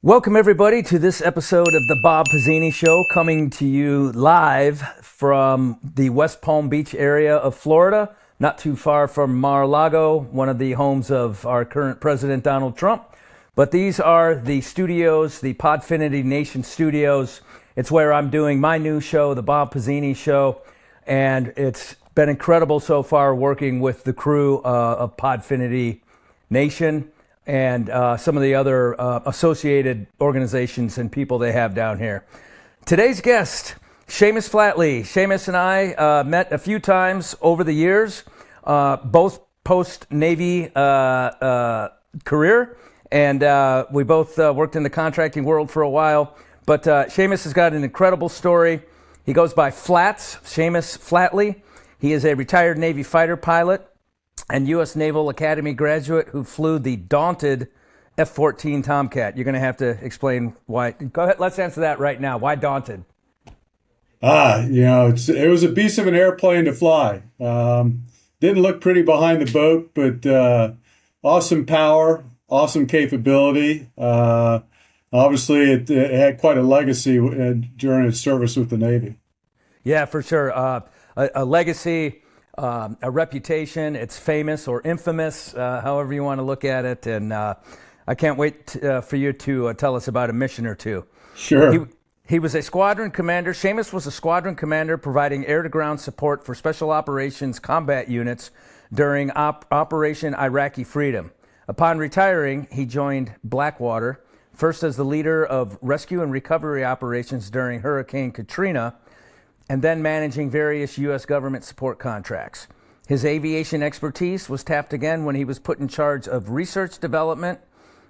Welcome, everybody, to this episode of the Bob Pizzini Show, coming to you live from the West Palm Beach area of Florida, not too far from Mar-a-Lago, one of the homes of our current president, Donald Trump. But these are the studios, the Podfinity Nation studios. It's where I'm doing my new show, the Bob Pizzini Show, and it's been incredible so far working with the crew of Podfinity Nation and some of the other associated organizations and people they have down here. Today's guest, Seamus Flatley. Seamus and I met a few times over the years, both post-Navy career, and we both worked in the contracting world for a while. But Seamus has got an incredible story. He goes by Flats, Seamus Flatley. He is a retired Navy fighter pilot and U.S. Naval Academy graduate who flew the daunted F-14 Tomcat. You're going to have to explain why. Go ahead, let's answer that right now. Why daunted? It was a beast of an airplane to fly. Didn't look pretty behind the boat, but awesome power, awesome capability. Obviously, it had quite a legacy during its service with the Navy. Yeah, for sure. A legacy. A reputation. It's famous or infamous, however you want to look at it. And I can't wait for you to tell us about a mission or two. Sure. He was a squadron commander. Seamus was a squadron commander providing air-to-ground support for special operations combat units during Operation Iraqi Freedom. Upon retiring, he joined Blackwater, first as the leader of rescue and recovery operations during Hurricane Katrina, and then managing various U.S. government support contracts. His aviation expertise was tapped again when he was put in charge of research development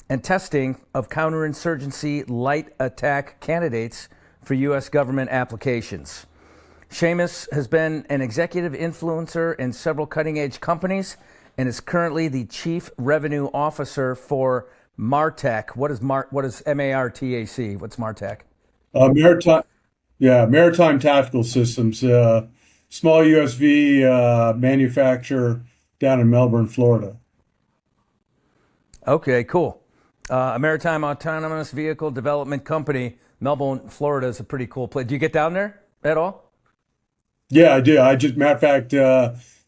and testing of counterinsurgency light attack candidates for U.S. government applications. Seamus has been an executive influencer in several cutting-edge companies and is currently the Chief Revenue Officer for MARTAC. What is M-A-R-T-A-C? What's MARTAC? Maritime. Yeah, Maritime Tactical Systems, small USV manufacturer down in Melbourne, Florida. Okay, cool. A maritime autonomous vehicle development company. Melbourne, Florida is a pretty cool place. Do you get down there at all? Yeah, I do. Matter of fact,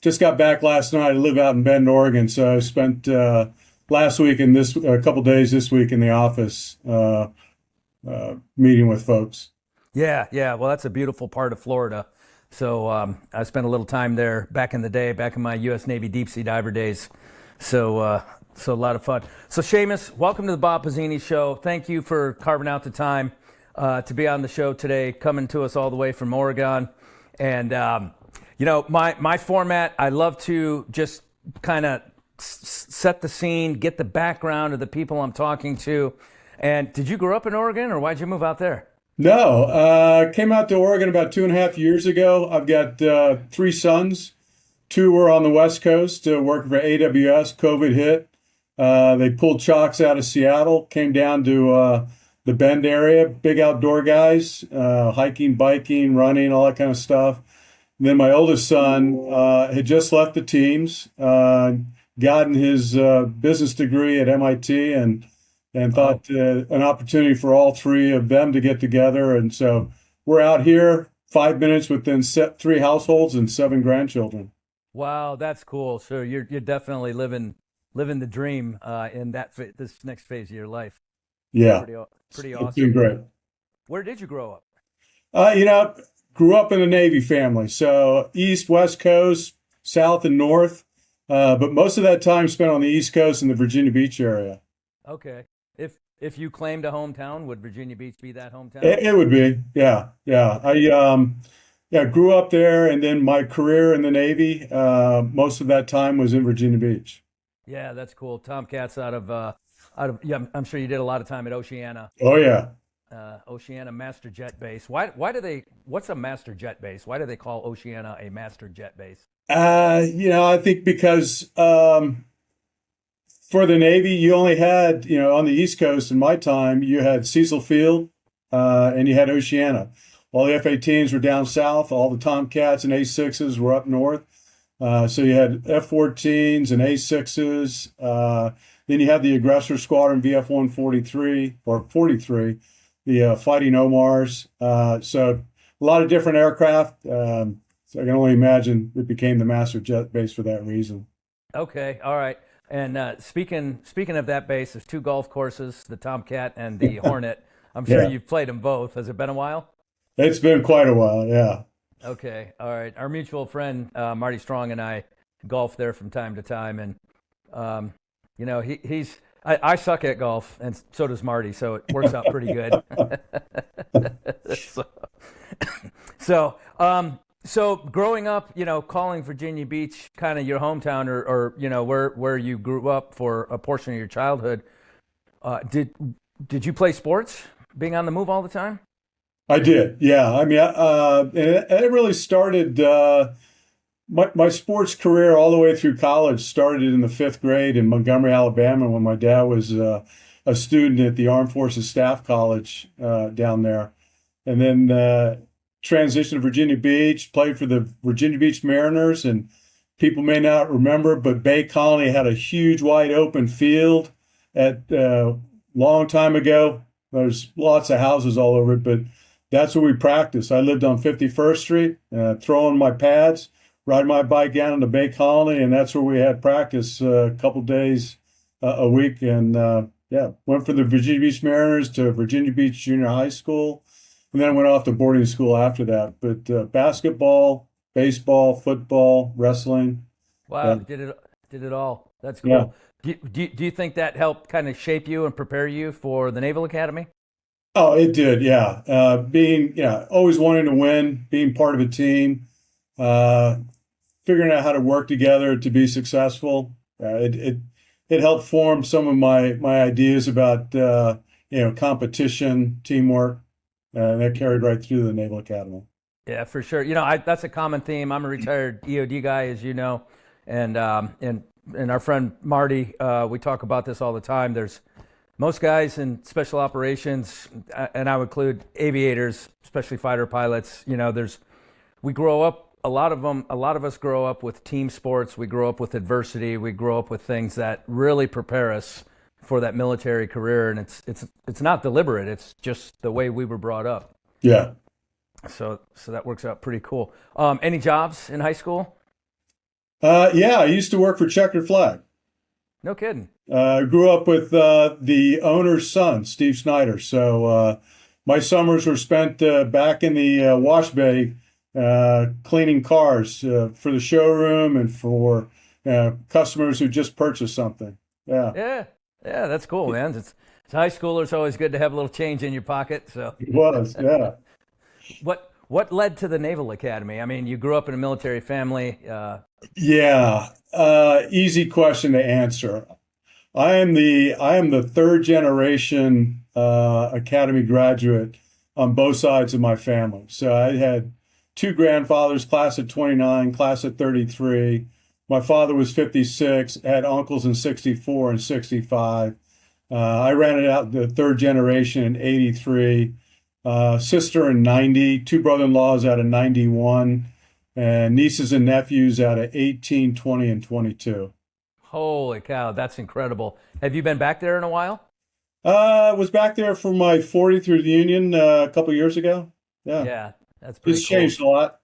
just got back last night. I live out in Bend, Oregon, so I spent last week and a couple days this week in the office meeting with folks. Yeah. Well, that's a beautiful part of Florida. So I spent a little time there back in the day, back in my U.S. Navy deep sea diver days. So a lot of fun. So Seamus, welcome to the Bob Pizzini Show. Thank you for carving out the time to be on the show today, coming to us all the way from Oregon. And my format, I love to just kind of set the scene, get the background of the people I'm talking to. And did you grow up in Oregon, or why'd you move out there? No, came out to Oregon about 2.5 years ago. I've got three sons. Two were on the West Coast working for AWS. COVID hit. They pulled chocks out of Seattle, came down to the Bend area, big outdoor guys, hiking, biking, running, all that kind of stuff. And then my oldest son had just left the teams, gotten his business degree at MIT, and thought an opportunity for all three of them to get together. And so we're out here 5 minutes within three households and 7 grandchildren. Wow, that's cool. So you're definitely living the dream in this next phase of your life. Yeah, Pretty it's awesome. been great. Where did you grow up? Grew up in a Navy family. So East, West Coast, South, and North. But most of that time spent on the East Coast in the Virginia Beach area. Okay. If you claimed a hometown, would Virginia Beach be that hometown? It would be, yeah. I grew up there, and then my career in the Navy, most of that time was in Virginia Beach. Yeah, that's cool. Tomcats out of yeah. I'm sure you did a lot of time at Oceana. Oh yeah. Oceana Master Jet Base. What's a Master Jet Base? Why do they call Oceana a Master Jet Base? I think because for the Navy, you only had, on the East Coast in my time, you had Cecil Field and you had Oceana. All the F-18s were down south. All the Tomcats and A-6s were up north. So you had F-14s and A-6s. Then you have the aggressor squadron VF-143 or 43, the fighting Omars. So a lot of different aircraft. So I can only imagine it became the master jet base for that reason. Okay, all right. And speaking of that base, there's two golf courses, the Tomcat and the Hornet. I'm sure Yeah, you've played them both. Has it been a while? it's been quite a while. Yeah. Okay, all right. Our mutual friend Marty Strong and I golf there from time to time, and um, he's I suck at golf, and so does Marty, so it works out pretty good. so, so, so growing up, calling Virginia Beach kind of your hometown, or where you grew up for a portion of your childhood, did you play sports, being on the move all the time? I did. Yeah. I mean, and it really started my sports career all the way through college started in the fifth grade in Montgomery, Alabama, when my dad was a student at the Armed Forces Staff College down there. And then transitioned to Virginia Beach, played for the Virginia Beach Mariners. And people may not remember, but Bay Colony had a huge wide open field at long time ago. There's lots of houses all over it, but that's where we practiced. I lived on 51st Street, throwing my pads, riding my bike down to Bay Colony, and that's where we had practice a couple days a week. And yeah, went from the Virginia Beach Mariners to Virginia Beach Junior High School, and then went off to boarding school after that. But basketball, baseball, football, wrestling. Wow, did it all. That's Yeah. cool. Do you think that helped kind of shape you and prepare you for the Naval Academy? Oh, it did. Yeah. Being, always wanting to win, being part of a team, uh, figuring out how to work together to be successful. It helped form some of my ideas about, competition, teamwork, and that carried right through the Naval Academy. Yeah, for sure. That's a common theme. I'm a retired EOD guy, as you know, and our friend Marty, we talk about this all the time. There's most guys in special operations, and I would include aviators, especially fighter pilots. We grow up. A lot of us grow up with team sports. We grow up with adversity. We grow up with things that really prepare us for that military career, and it's not deliberate. It's just the way we were brought up. Yeah. So that works out pretty cool. Any jobs in high school? Yeah, I used to work for Checkered Flag. No kidding. I grew up with the owner's son, Steve Snyder. So my summers were spent back in the wash bay cleaning cars for the showroom and for customers who just purchased something. Yeah, Yeah, that's cool, man. It's high schoolers. It's always good to have a little change in your pocket. So it was. Yeah. what led to the Naval Academy? I mean, you grew up in a military family. Yeah. Easy question to answer. I am the third generation Academy graduate on both sides of my family. So I had two grandfathers, class of 29, class of 33. My father was 56, had uncles in 64 and 65. I ran it out the third generation in 83, sister in 90, two brother-in-laws out of 91, and nieces and nephews out of 18, 20, and 22. Holy cow, that's incredible. Have you been back there in a while? Was back there for my 40th reunion a couple years ago. Yeah, Yeah, that's pretty it's cool. changed a lot.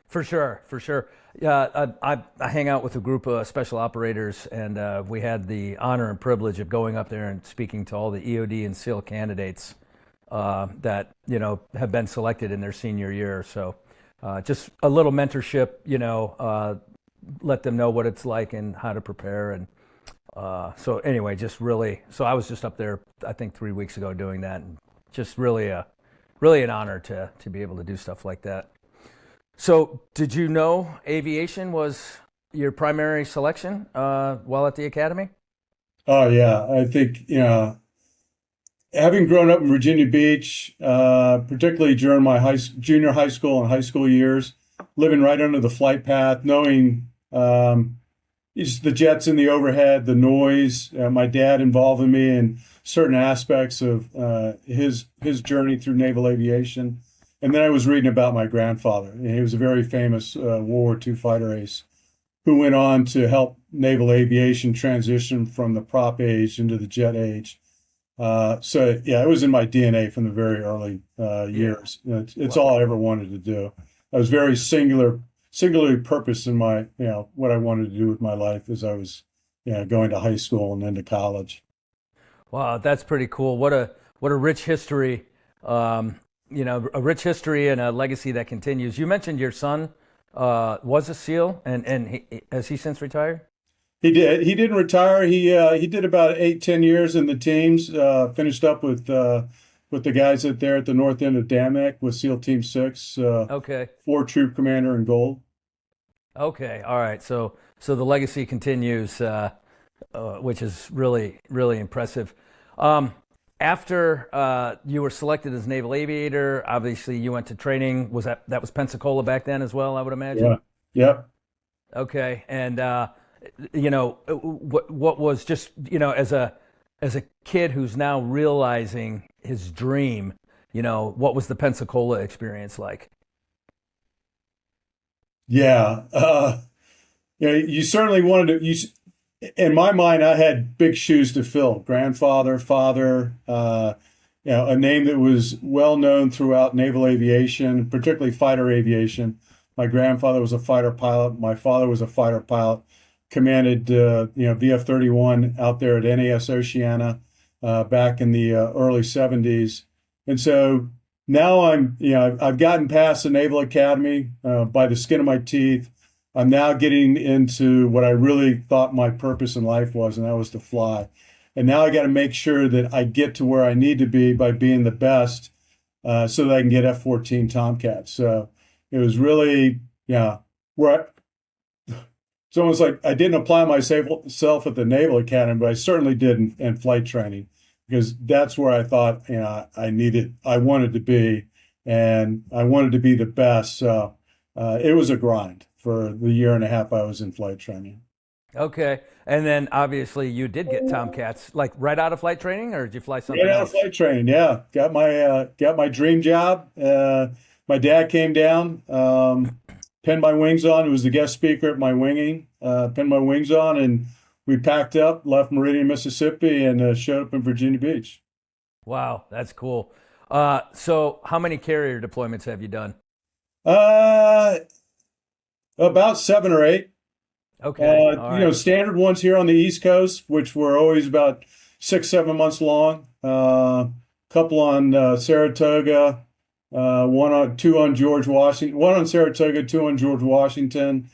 For sure, for sure. Yeah, I hang out with a group of special operators, and we had the honor and privilege of going up there and speaking to all the EOD and SEAL candidates that have been selected in their senior year. So just a little mentorship, let them know what it's like and how to prepare. And so anyway, just really, so I was just up there, I think 3 weeks ago doing that, and just really an honor to be able to do stuff like that. So did you know aviation was your primary selection while at the academy? Oh yeah, I think having grown up in Virginia Beach, particularly during my junior high school and high school years, living right under the flight path, knowing just the jets in the overhead, the noise, my dad involving me in certain aspects of his journey through naval aviation. And then I was reading about my grandfather, and he was a very famous World War II fighter ace. who went on to help naval aviation transition from the prop age into the jet age. So yeah, it was in my DNA from the very early years. It's all I ever wanted to do. I was very singularly purposed in my, what I wanted to do with my life as I was, going to high school and then to college. Wow, that's pretty cool. What a rich history. A rich history and a legacy that continues. You mentioned your son was a SEAL, and has he since retired? He did. He didn't retire. He did about 8-10 years in the teams. Finished up with the guys there at the north end of Damac with SEAL Team 6. Okay. 4 troop commander in gold. Okay. All right. So the legacy continues, which is really, really impressive. After you were selected as naval aviator, obviously you went to training. That was Pensacola back then as well, I would imagine? Yeah. Yep. Okay. And what was just, as a kid who's now realizing his dream, what was the Pensacola experience like? Yeah. You certainly wanted to. In my mind, I had big shoes to fill. Grandfather, father, a name that was well known throughout naval aviation, particularly fighter aviation. My grandfather was a fighter pilot. My father was a fighter pilot. Commanded, VF-31 out there at NAS Oceana back in the early 70s. And so now I've gotten past the Naval Academy by the skin of my teeth. I'm now getting into what I really thought my purpose in life was, and that was to fly. And now I got to make sure that I get to where I need to be by being the best so that I can get F-14 Tomcats. So it was really, it's almost like I didn't apply myself at the Naval Academy, but I certainly did in flight training because that's where I thought, I wanted to be, and I wanted to be the best. So it was a grind for the year and a half I was in flight training. Okay. And then obviously you did get Tomcats, like right out of flight training, or did you fly something Right out else? of flight training, yeah. Got my dream job. My dad came down, pinned my wings on. He was the guest speaker at my winging. Pinned my wings on, and we packed up, left Meridian, Mississippi, and showed up in Virginia Beach. Wow, that's cool. So how many carrier deployments have you done? Uh, About 7 or 8. Okay. All right. Standard ones here on the East Coast, which were always about 6-7 months long. Couple on Saratoga, two on George Washington, one on Saratoga, two on George Washington,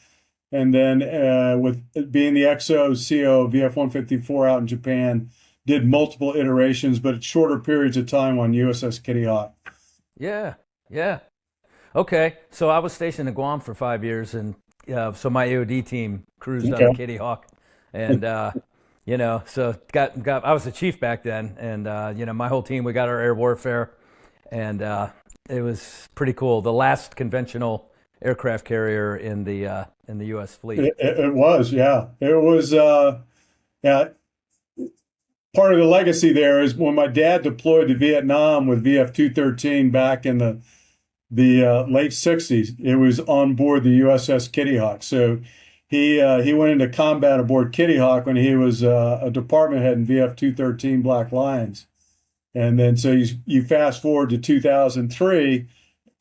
and then with being the XO/CO VF-154 out in Japan, did multiple iterations, but at shorter periods of time on USS Kitty Hawk. Yeah. Yeah. Okay. So I was stationed in Guam for 5 years, and so my AOD team cruised on the Kitty Hawk, and so got I was the chief back then, and my whole team, we got our air warfare, and it was pretty cool. The last conventional aircraft carrier in the U.S. fleet. It was, yeah. It was, yeah. Part of the legacy there is when my dad deployed to Vietnam with VF-213 back in the late 60s, it was on board the USS Kitty Hawk. So he went into combat aboard Kitty Hawk when he was a department head in VF-213 Black Lions. And then so you fast forward to 2003,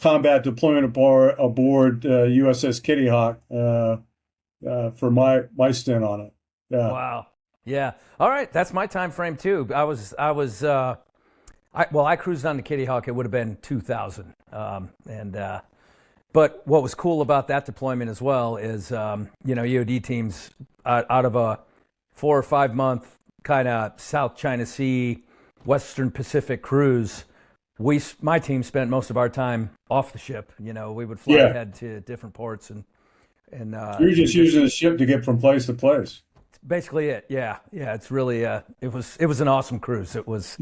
combat deployment aboard USS Kitty Hawk for my stint on it. Yeah. Wow. Yeah. All right. That's my time frame too. I cruised on the Kitty Hawk. It would have been 2000. But what was cool about that deployment as well is, EOD teams out of a 4 or 5 month kind of South China Sea, Western Pacific cruise, my team spent most of our time off the ship. We would fly ahead to different ports and you're just using the ship to get from place to place. Basically it. Yeah. It's really it was an awesome cruise. It was,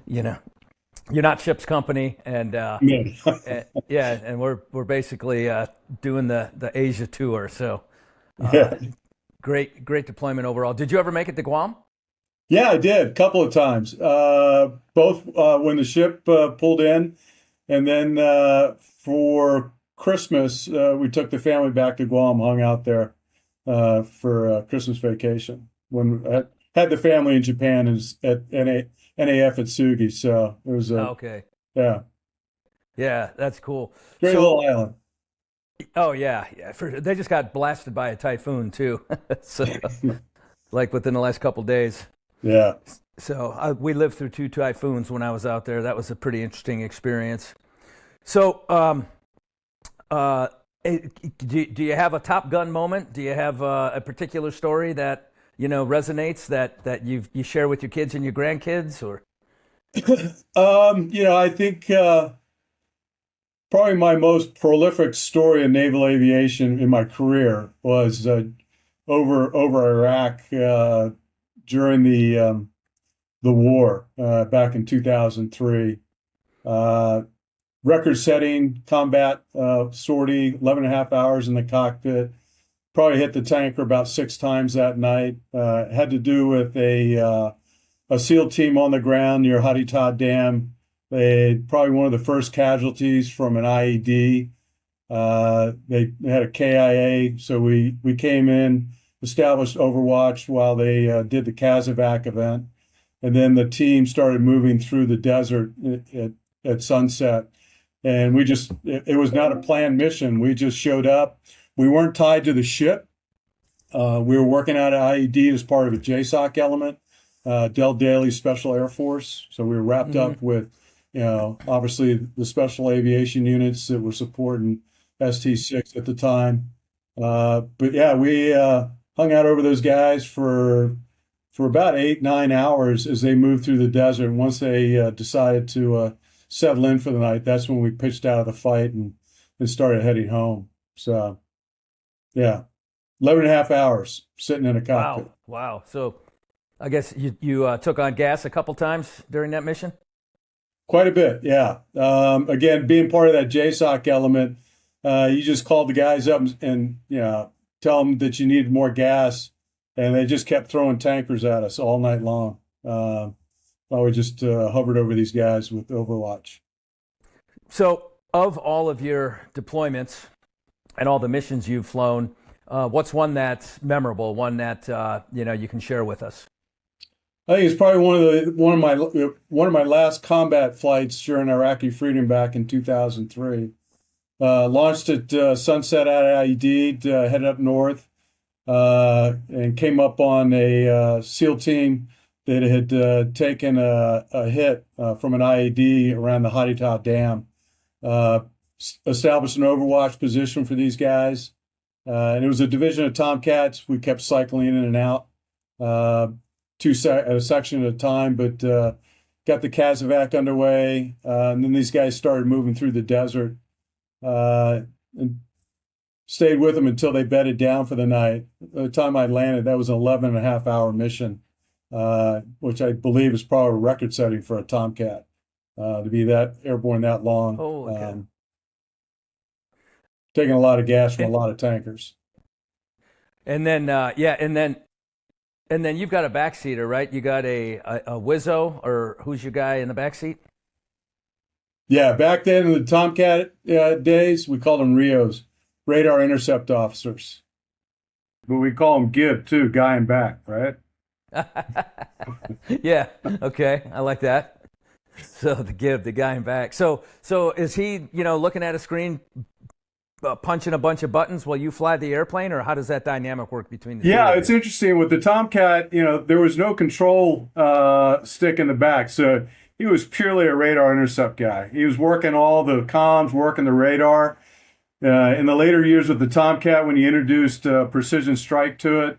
you're not ship's company, and and we're basically doing the Asia tour. So great deployment overall. Did you ever make it to Guam? Yeah, I did a couple of times. Both when the ship pulled in, and then for Christmas we took the family back to Guam, hung out there. for Christmas vacation when I had the family in Japan is at NAF at Sugi. So it was a Okay. yeah, Yeah, that's cool. great little So, island. oh yeah, yeah. They just got blasted by a typhoon too. So, like within the last couple days. Yeah. So we lived through two typhoons when I was out there. That was a pretty interesting experience. So, uh, do you have a Top Gun moment? Do you have a particular story that resonates that you share with your kids and your grandkids, or? I think probably my most prolific story in naval aviation in my career was over Iraq during the war back in 2003. Record-setting combat sortie, 11 and a half hours in the cockpit. Probably hit the tanker about 6 times that night. Had to do with a SEAL team on the ground near Haditha Dam. They probably one of the first casualties from an IED. They had a KIA, so we came in, established Overwatch while they did the Kazovac event, and then the team started moving through the desert at sunset. And it was not a planned mission. We just showed up. We weren't tied to the ship. We were working out an IED as part of a JSOC element, Del Daly Special Air Force. So we were wrapped up with, obviously the special aviation units that were supporting ST-6 at the time. But yeah, we hung out over those guys for about 8, 9 hours as they moved through the desert. And once they decided to settle in for the night, that's when we pitched out of the fight and started heading home. So, yeah, 11 and a half hours sitting in a cockpit. Wow, wow. So I guess you took on gas a couple times during that mission? Quite a bit, yeah. Again, being part of that JSOC element, you just called the guys up and tell them that you needed more gas, and they just kept throwing tankers at us all night long. While we just hovered over these guys with Overwatch. So, of all of your deployments and all the missions you've flown, what's one that's memorable? One that you can share with us? I think it's probably one of my last combat flights during Iraqi Freedom back in 2003. Launched at sunset out of IED, headed up north, and came up on a SEAL team that had taken a hit from an IED around the Haditha Dam. Established an Overwatch position for these guys. And it was a division of Tomcats. We kept cycling in and out, a section at a time, but got the Kazovac underway. And then these guys started moving through the desert and stayed with them until they bedded down for the night. By the time I landed, that was an 11 and a half hour mission. Which I believe is probably record setting for a Tomcat to be that airborne that long. Oh, okay. Taking a lot of gas from a lot of tankers. And then, and then you've got a backseater, right? You got a Wizzo, or who's your guy in the backseat? Yeah, back then in the Tomcat days, we called them RIOs, radar intercept officers. But we call them GIB too, guy in back, right? Yeah. Okay. I like that. So the guy in back. So is he, looking at a screen, punching a bunch of buttons while you fly the airplane, or how does that dynamic work between the two? Yeah, it's interesting with the Tomcat. There was no control stick in the back, so he was purely a radar intercept guy. He was working all the comms, working the radar. In the later years of the Tomcat, when you introduced precision strike to it,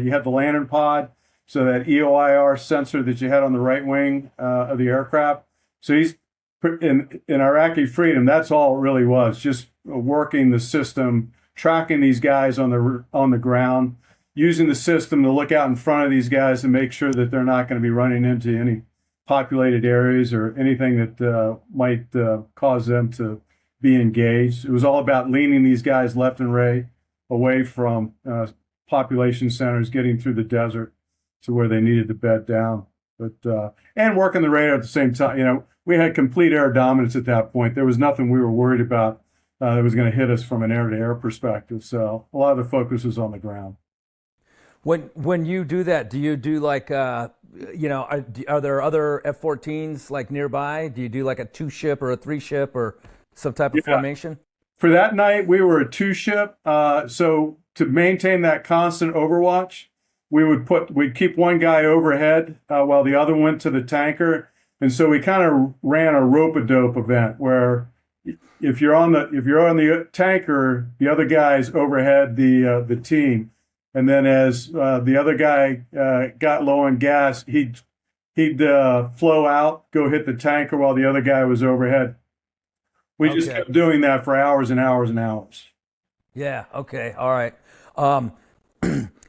you had the lantern pod. So that EOIR sensor that you had on the right wing of the aircraft. So he's in Iraqi Freedom. That's all it really was, just working the system, tracking these guys on the ground, using the system to look out in front of these guys and make sure that they're not going to be running into any populated areas or anything that might cause them to be engaged. It was all about leaning these guys left and right away from population centers, getting through the desert to where they needed to bed down, but and working the radar at the same time. We had complete air dominance at that point. There was nothing we were worried about that was going to hit us from an air-to-air perspective. So a lot of the focus was on the ground. When you do that, do you do like are there other F-14s like nearby? Do you do like a two ship or a three ship or some type of Yeah. formation? For that night, we were a two ship. So to maintain that constant overwatch, we'd keep one guy overhead while the other went to the tanker. And so we kind of ran a rope-a-dope event where if you're on the tanker, the other guy's overhead the team. And then as the other guy got low on gas, he'd flow out, go hit the tanker while the other guy was overhead. We just Okay. kept doing that for hours and hours and hours. Yeah. Okay. All right.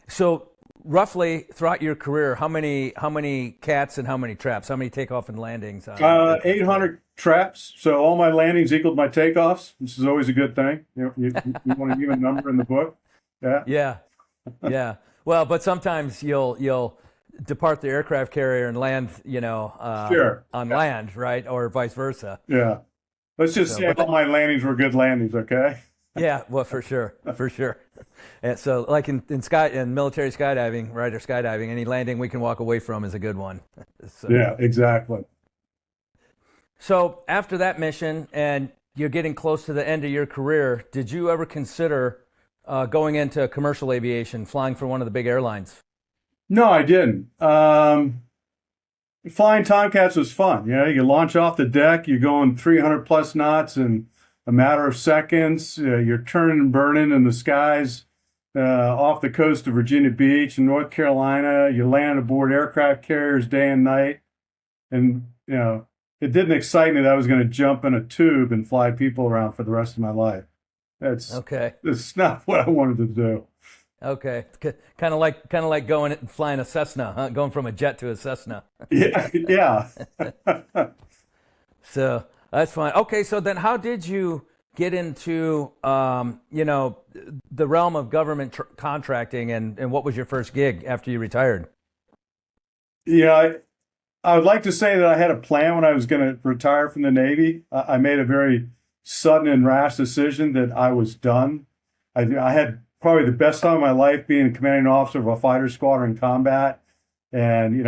So roughly throughout your career, how many cats and how many traps? How many takeoff and landings? 800 traps. So all my landings equaled my takeoffs. This is always a good thing. You want to give a number in the book. Yeah. Yeah. Yeah. Well, but sometimes you'll depart the aircraft carrier and land, Sure. on land, right, or vice versa. Yeah. Let's just say all my landings were good landings, okay? Yeah, well, for sure, for sure. And so, like in military skydiving, right, or skydiving, any landing we can walk away from is a good one. So, Yeah, exactly. so after that mission, and you're getting close to the end of your career, did you ever consider going into commercial aviation, flying for one of the big airlines? No, I didn't. Flying Tomcats was fun. You launch off the deck, you're going 300 plus knots in a matter of seconds. You're turning and burning in the skies off the coast of Virginia Beach and North Carolina. You land aboard aircraft carriers day and night. And, it didn't excite me that I was going to jump in a tube and fly people around for the rest of my life. It's not what I wanted to do. Okay, kind of like going and flying a Cessna, huh? Going from a jet to a Cessna. Yeah, yeah. So that's fine. Okay, so then how did you get into the realm of government contracting, and what was your first gig after you retired? Yeah, I would like to say that I had a plan when I was going to retire from the Navy. I made a very sudden and rash decision that I was done. I had probably the best time of my life being a commanding officer of a fighter squadron in combat. And,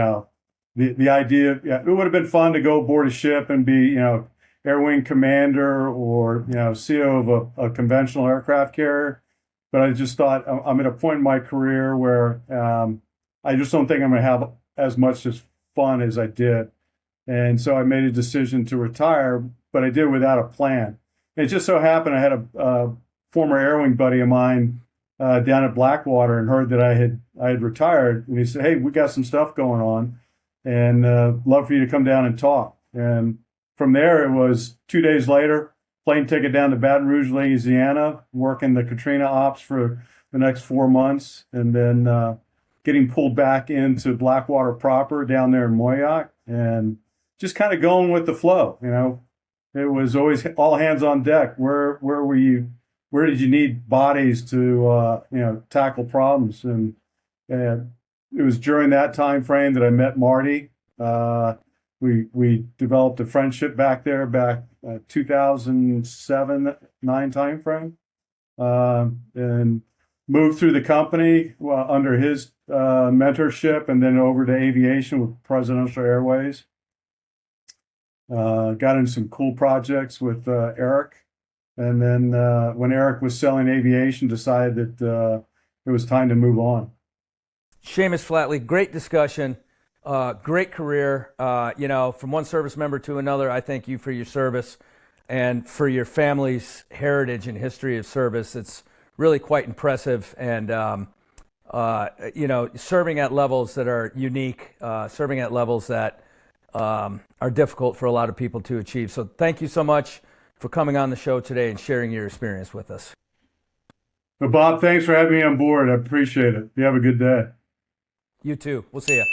the idea, it would have been fun to go aboard a ship and be, air wing commander or, CO of a conventional aircraft carrier. But I just thought I'm at a point in my career where I just don't think I'm going to have as much as fun as I did. And so I made a decision to retire, but I did without a plan. It just so happened I had a former air wing buddy of mine down at Blackwater and heard that I had retired, and he said, "Hey, we got some stuff going on, and love for you to come down and talk." And from there, it was 2 days later, plane ticket down to Baton Rouge, Louisiana, working the Katrina ops for the next 4 months, and then getting pulled back into Blackwater proper down there in Moyock, and just kind of going with the flow. It was always all hands on deck. Where were you? Where did you need bodies to tackle problems? And it was during that time frame that I met Marty. We developed a friendship back 2007-9 time frame, and moved through the company under his mentorship, and then over to aviation with Presidential Airways. Got into some cool projects with Eric. And then when Eric was selling aviation, decided that it was time to move on. Seamus Flatley, great discussion, great career. From one service member to another, I thank you for your service and for your family's heritage and history of service. It's really quite impressive, and serving at levels that are unique, serving at levels that are difficult for a lot of people to achieve. So thank you so much for coming on the show today and sharing your experience with us. Well, Bob, thanks for having me on board. I appreciate it. You have a good day. You too. We'll see you.